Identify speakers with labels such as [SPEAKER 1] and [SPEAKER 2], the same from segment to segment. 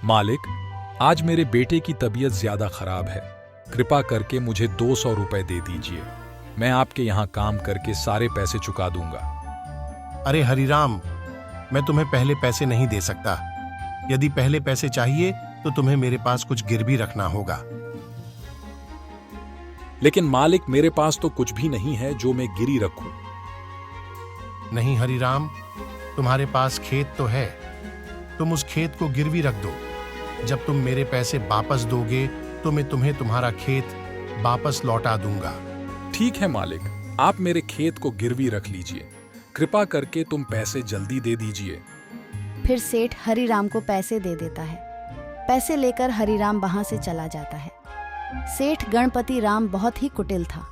[SPEAKER 1] मालिक, आज मेरे बेटे की तबीयत ज्यादा खराब है। कृपा करके मुझे 200 रुपए दे दीजिए। मैं आपके यहाँ काम करके सारे पैसे चुका दूंगा।
[SPEAKER 2] अरे हरिराम, मैं तुम्हें पहले पैसे नहीं दे सकता। यदि पहले पैसे चाहिए तो तुम्हें मेरे पास कुछ गिरवी रखना होगा।
[SPEAKER 1] लेकिन मालिक, मेरे पास तो कुछ भी नहीं है जो मैं गिरी रखूं।
[SPEAKER 2] नहीं हरिराम, तुम्हारे पास खेत तो है। तुम उस खेत को गिरवी रख दो। जब तुम मेरे पैसे वापस दोगे तो मैं तुम्हें तुम्हारा खेत वापस लौटा दूंगा।
[SPEAKER 1] ठीक है मालिक, आप मेरे खेत को गिरवी रख लीजिए। कृपा करके तुम पैसे जल्दी दे दीजिए।
[SPEAKER 3] फिर सेठ हरिराम को पैसे दे देता है। पैसे लेकर हरिराम वहां से चला जाता है। सेठ गणपति राम बहुत ही कुटिल था,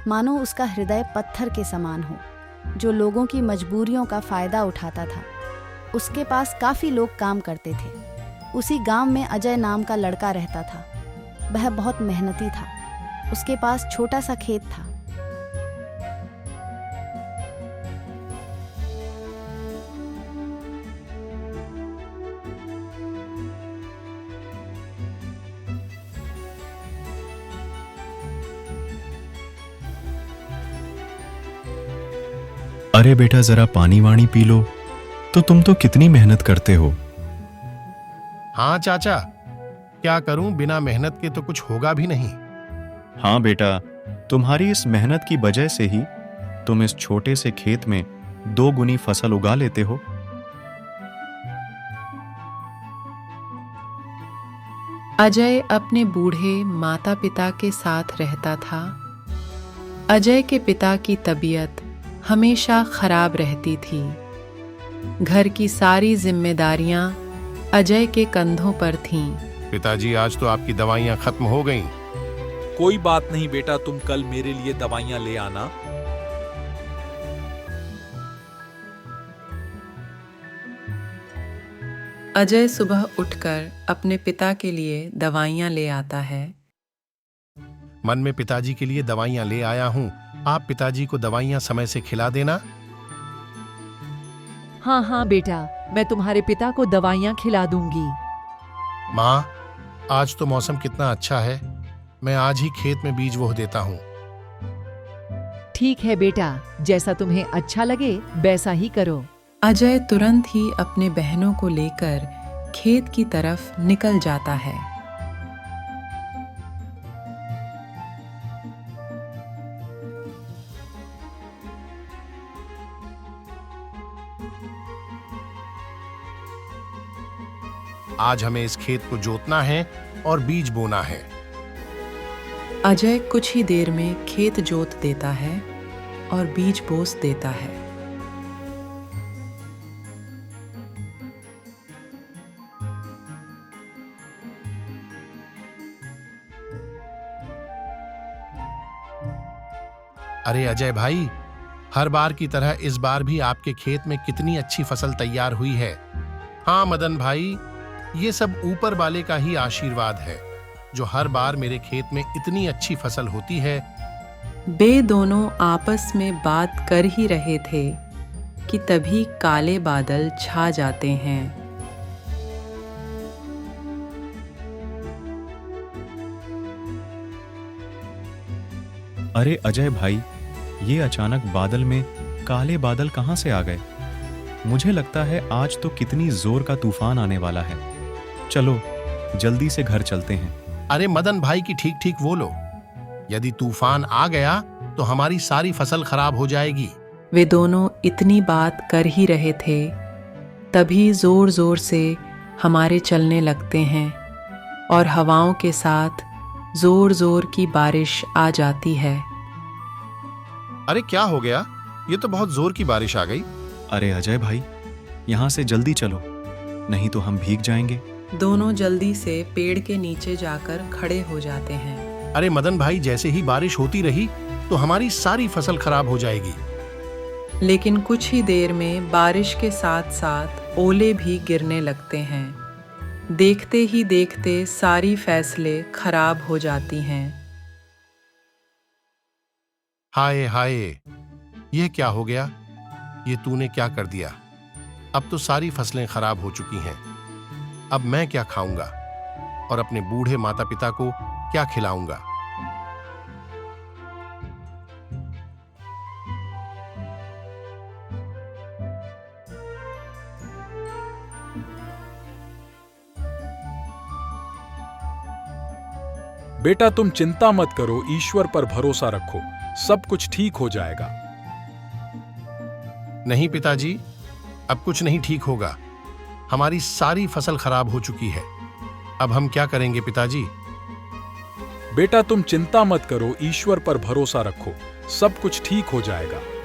[SPEAKER 3] मानो उसका हृदय पत्थर के समान हो, जो लोगों की मजबूरियों का फायदा उठाता था। उसके पास काफी लोग काम करते थे। उसी गांव में अजय नाम का लड़का रहता था। वह बहुत मेहनती था। उसके पास छोटा सा खेत था।
[SPEAKER 4] अरे बेटा, जरा पानी वाणी पी लो। तो तुम तो कितनी मेहनत करते हो।
[SPEAKER 2] हाँ चाचा, क्या करूं, बिना मेहनत के तो कुछ होगा भी नहीं।
[SPEAKER 4] हाँ बेटा, तुम्हारी इस मेहनत की वजह से ही तुम इस छोटे से खेत में 2 गुनी फसल उगा लेते हो।
[SPEAKER 5] अजय अपने बूढ़े माता पिता के साथ रहता था। अजय के पिता की तबीयत हमेशा खराब रहती थी। घर की सारी जिम्मेदारियां अजय के कंधों पर थीं।
[SPEAKER 2] पिताजी, आज तो आपकी दवाइयां खत्म हो गईं।
[SPEAKER 1] कोई बात नहीं बेटा, तुम कल मेरे लिए दवाइयां ले आना।
[SPEAKER 5] अजय सुबह उठकर अपने पिता के लिए दवाइयां ले आता है।
[SPEAKER 2] मन में पिताजी के लिए दवाइयां ले आया हूं। आप पिताजी को दवाइयां समय से खिला देना।
[SPEAKER 6] हाँ हाँ बेटा, मैं तुम्हारे पिता को दवाइयाँ खिला दूंगी।
[SPEAKER 2] माँ, आज तो मौसम कितना अच्छा है। मैं आज ही खेत में बीज बो देता हूँ।
[SPEAKER 6] ठीक है बेटा, जैसा तुम्हें अच्छा लगे वैसा ही करो।
[SPEAKER 5] अजय तुरंत ही अपने बहनों को लेकर खेत की तरफ निकल जाता है।
[SPEAKER 2] आज हमें इस खेत को जोतना है और बीज बोना है।
[SPEAKER 5] अजय कुछ ही देर में खेत जोत देता है और बीज बोस देता है।
[SPEAKER 2] अरे अजय भाई, हर बार की तरह इस बार भी आपके खेत में कितनी अच्छी फसल तैयार हुई है। हाँ मदन भाई, ये सब ऊपर वाले का ही आशीर्वाद है, जो हर बार मेरे खेत में इतनी अच्छी फसल होती है।
[SPEAKER 5] वे दोनों आपस में बात कर ही रहे थे कि तभी काले बादल छा जाते हैं।
[SPEAKER 4] अरे अजय भाई, ये अचानक बादल में काले बादल कहां से आ गए। मुझे लगता है आज तो कितनी जोर का तूफान आने वाला है। चलो जल्दी से घर चलते हैं।
[SPEAKER 2] अरे मदन भाई की ठीक ठीक बोलो। यदि तूफान आ गया तो हमारी सारी फसल खराब हो जाएगी।
[SPEAKER 5] वे दोनों इतनी बात कर ही रहे थे, तभी जोर जोर से हमारे चलने लगते हैं और हवाओं के साथ जोर जोर की बारिश आ जाती है।
[SPEAKER 2] अरे क्या हो गया, ये तो बहुत जोर की बारिश आ गई।
[SPEAKER 4] अरे अजय भाई, यहाँ से जल्दी चलो, नहीं तो हम भीग जाएंगे।
[SPEAKER 5] दोनों जल्दी से पेड़ के नीचे जाकर खड़े हो जाते हैं।
[SPEAKER 2] अरे मदन भाई, जैसे ही बारिश होती रही तो हमारी सारी फसल खराब हो जाएगी।
[SPEAKER 5] लेकिन कुछ ही देर में बारिश के साथ साथ ओले भी गिरने लगते हैं। देखते ही देखते सारी फसलें खराब हो जाती हैं।
[SPEAKER 2] हाय हाय, ये क्या हो गया, ये तूने क्या कर दिया। अब तो सारी फसलें खराब हो चुकी हैं। अब मैं क्या खाऊंगा और अपने बूढ़े माता पिता को क्या खिलाऊंगा।
[SPEAKER 1] बेटा तुम चिंता मत करो, ईश्वर पर भरोसा रखो, सब कुछ ठीक हो जाएगा।
[SPEAKER 2] नहीं पिताजी, अब कुछ नहीं ठीक होगा। हमारी सारी फसल खराब हो चुकी है। अब हम क्या करेंगे पिताजी?
[SPEAKER 1] बेटा तुम चिंता मत करो, ईश्वर पर भरोसा रखो, सब कुछ ठीक हो जाएगा।